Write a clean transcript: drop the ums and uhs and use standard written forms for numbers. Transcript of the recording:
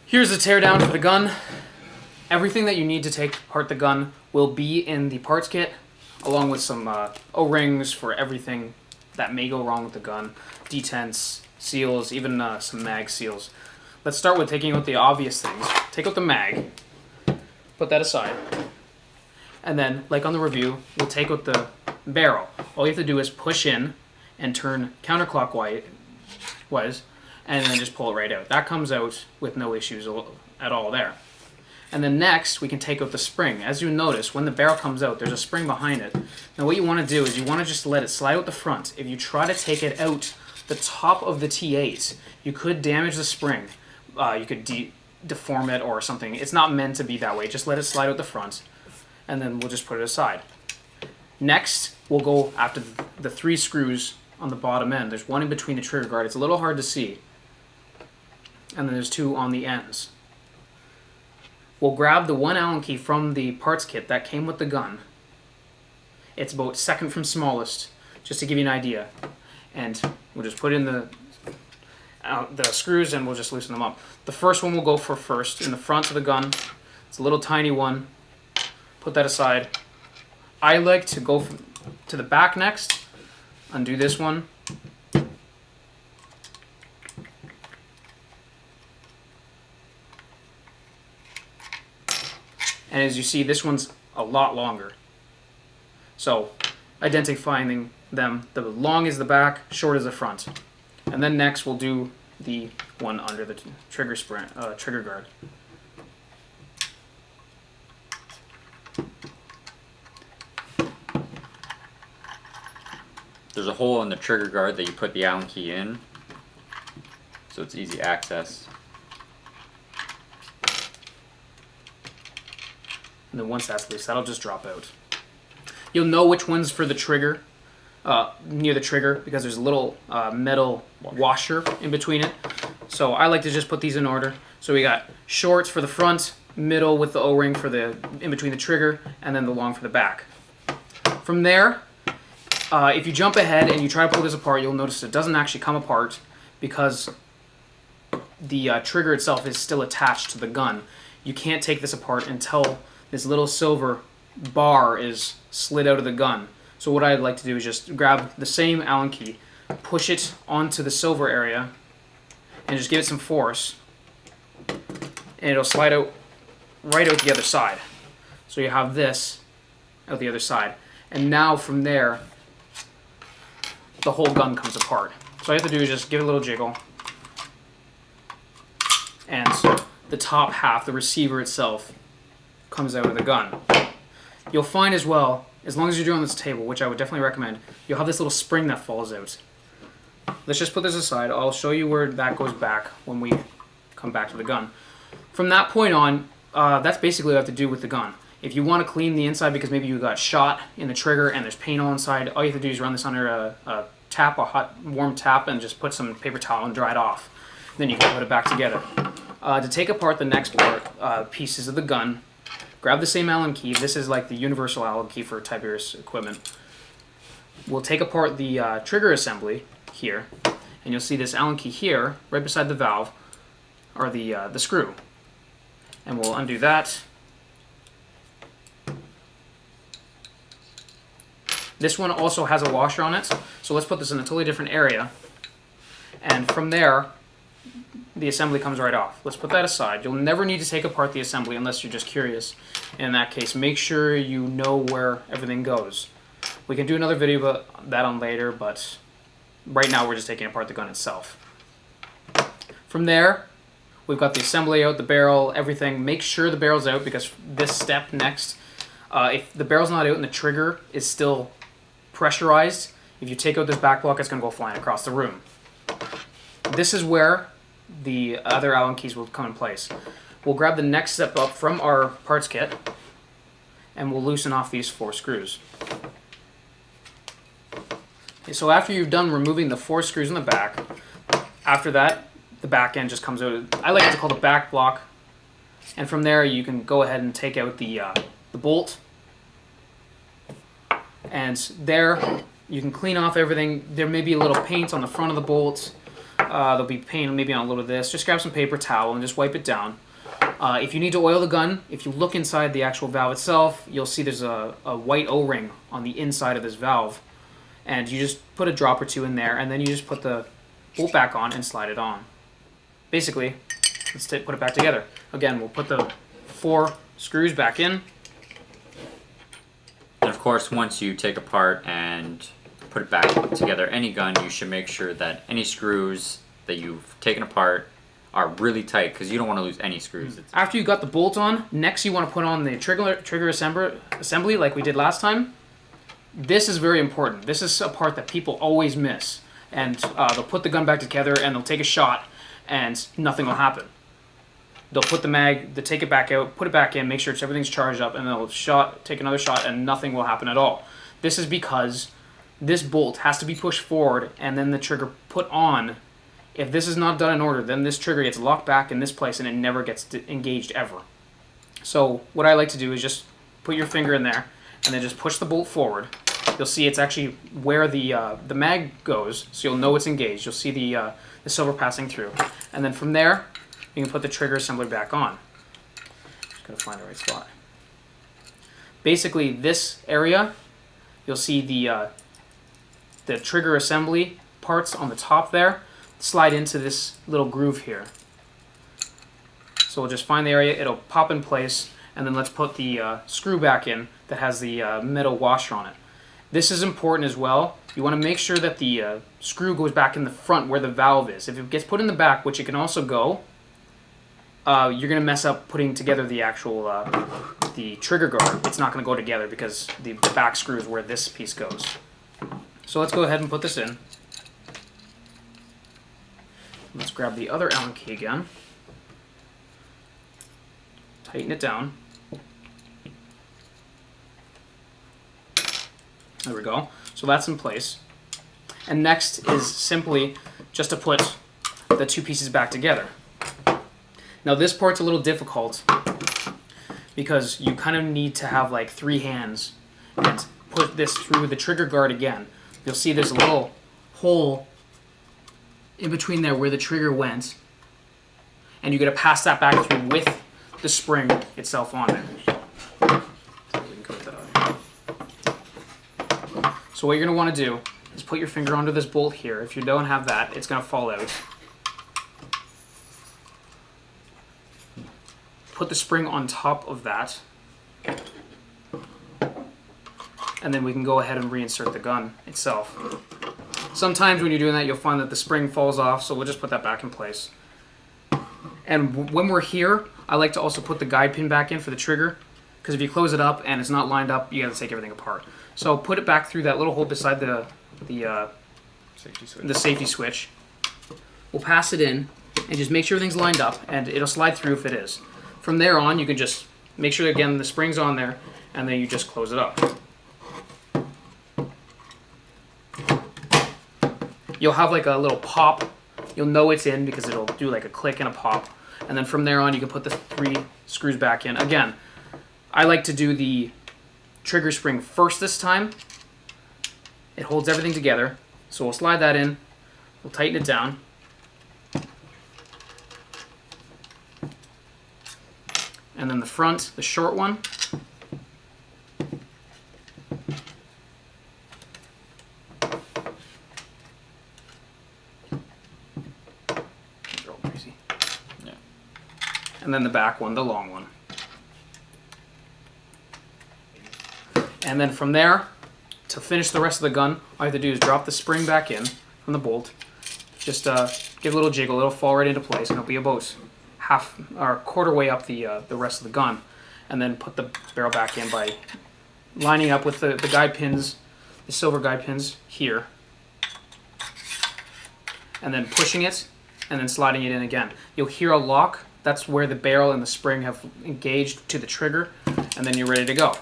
Here's the teardown for the gun. Everything that you need to take apart the gun will be in the parts kit, along with some O-rings for everything that may go wrong with the gun, detents, seals, even some mag seals. Let's start with taking out the obvious things. Take out the mag, put that aside, and then, like on the review, we'll take out the barrel. All you have to do is push in and turn counterclockwise, and then just pull it right out. That comes out with no issues at all there. And then next, we can take out the spring. As you notice, when the barrel comes out, there's a spring behind it. Now what you want to do is you want to just let it slide out the front. If you try to take it out the top of the T8, you could damage the spring. You could deform it or something. It's not meant to be that way. Just let it slide out the front, and then we'll just put it aside. Next, we'll go after the 3 screws on the bottom end. There's one in between the trigger guard. It's a little hard to see. And then there's 2 on the ends. We'll grab the 1 Allen key from the parts kit that came with the gun. It's about second from smallest, just to give you an idea. And we'll just put in the screws and we'll just loosen them up. The first one we'll go for first, in the front of the gun. It's a little tiny one. Put that aside. I like to go to the back next. Undo this one. And as you see, this one's a lot longer. So, identifying them, the long is the back, short is the front. And then next we'll do the one under the trigger guard. There's a hole in the trigger guard that you put the Allen key in, so it's easy access. And then once that's loose, that'll just drop out. You'll know which one's for the trigger, near the trigger, because there's a little metal washer in between it. So I like to just put these in order. So we got shorts for the front, middle with the O-ring for the in between the trigger, and then the long for the back. From there, if you jump ahead and you try to pull this apart, you'll notice it doesn't actually come apart because the trigger itself is still attached to the gun. You can't take this apart until this little silver bar is slid out of the gun. So what I'd like to do is just grab the same Allen key, push it onto the silver area, and just give it some force, and it'll slide out right out the other side. So you have this out the other side. And now from there, the whole gun comes apart. So all you have to do is just give it a little jiggle, and the top half, the receiver itself, comes out of the gun. You'll find as well, as long as you're doing this table, which I would definitely recommend, you'll have this little spring that falls out. Let's just put this aside. I'll show you where that goes back when we come back to the gun. From that point on, that's basically what you have to do with the gun. If you want to clean the inside because maybe you got shot in the trigger and there's paint all inside, all you have to do is run this under a tap, a hot, warm tap, and just put some paper towel and dry it off. Then you can put it back together. To take apart the next part, pieces of the gun, grab the same Allen key. This is like the universal Allen key for Tiberius equipment. We'll take apart the trigger assembly here, and you'll see this Allen key here, right beside the valve, or the screw. And we'll undo that. This one also has a washer on it, so let's put this in a totally different area. And from there, the assembly comes right off. Let's put that aside. You'll never need to take apart the assembly unless you're just curious. In that case, make sure you know where everything goes. We can do another video about that on later, but right now we're just taking apart the gun itself. From there, we've got the assembly out, the barrel, everything. Make sure the barrel's out because this step next, if the barrel's not out and the trigger is still pressurized, if you take out this back block, it's going to go flying across the room. This is where the other Allen keys will come in place. We'll grab the next step up from our parts kit and we'll loosen off these 4 screws. Okay, so after you've done removing the 4 screws in the back, after that the back end just comes out. I like it to call the back block, and from there you can go ahead and take out the bolt, and there you can clean off everything. There may be a little paint on the front of the bolt, There'll be paint maybe on a little of this. Just grab some paper towel and just wipe it down. If you need to oil the gun, if you look inside the actual valve itself, you'll see there's a white O-ring on the inside of this valve. And you just put a drop or two in there, and then you just put the bolt back on and slide it on. Basically, let's put it back together. Again, we'll put the 4 screws back in. And of course, once you take apart and put it back together, any gun, you should make sure that any screws that you've taken apart are really tight, because you don't want to lose any screws. After you got the bolt on, next you want to put on the trigger assembly like we did last time. This is very important. This is a part that people always miss. And they'll put the gun back together and they'll take a shot and nothing will happen. They'll put the mag, they'll take it back out, put it back in, make sure everything's charged up, and they'll take another shot and nothing will happen at all. This is because this bolt has to be pushed forward and then the trigger put on. If this is not done in order, then this trigger gets locked back in this place and it never gets engaged ever. So what I like to do is just put your finger in there and then just push the bolt forward. You'll see it's actually where the mag goes, so you'll know it's engaged. You'll see the silver passing through. And then from there, you can put the trigger assembly back on. Just gotta find the right spot. Basically, this area, you'll see the trigger assembly parts on the top there slide into this little groove here. So we'll just find the area, it'll pop in place, and then let's put the screw back in that has the metal washer on it. This is important as well. You want to make sure that the screw goes back in the front where the valve is. If it gets put in the back, which it can also go, you're going to mess up putting together the actual the trigger guard. It's not going to go together because the back screw is where this piece goes. So let's go ahead and put this in. Let's grab the other Allen key again. Tighten it down. There we go. So that's in place. And next is simply just to put the 2 pieces back together. Now this part's a little difficult because you kind of need to have like 3 hands and put this through the trigger guard again. You'll see there's a little hole in between there where the trigger went, and you're going to pass that back through with the spring itself on there. So what you're going to want to do is put your finger onto this bolt here. If you don't have that, it's going to fall out. Put the spring on top of that, and then we can go ahead and reinsert the gun itself. Sometimes when you're doing that, you'll find that the spring falls off, so we'll just put that back in place. And when we're here, I like to also put the guide pin back in for the trigger, because if you close it up and it's not lined up, you got to take everything apart. So put it back through that little hole beside the safety switch. We'll pass it in and just make sure everything's lined up, and it'll slide through if it is. From there on, you can just make sure again the spring's on there, and then you just close it up. You'll have like a little pop. You'll know it's in because it'll do like a click and a pop. And then from there on, you can put the 3 screws back in. Again, I like to do the trigger spring first this time. It holds everything together. So we'll slide that in. We'll tighten it down. And then the front, the short one. And then the back one, the long one. And then from there, to finish the rest of the gun, all you have to do is drop the spring back in from the bolt. Just give a little jiggle, it'll fall right into place, and it'll be about half or quarter way up the rest of the gun. And then put the barrel back in by lining up with the guide pins, the silver guide pins here. And then pushing it, and then sliding it in again. You'll hear a lock. That's where the barrel and the spring have engaged to the trigger, and then you're ready to go.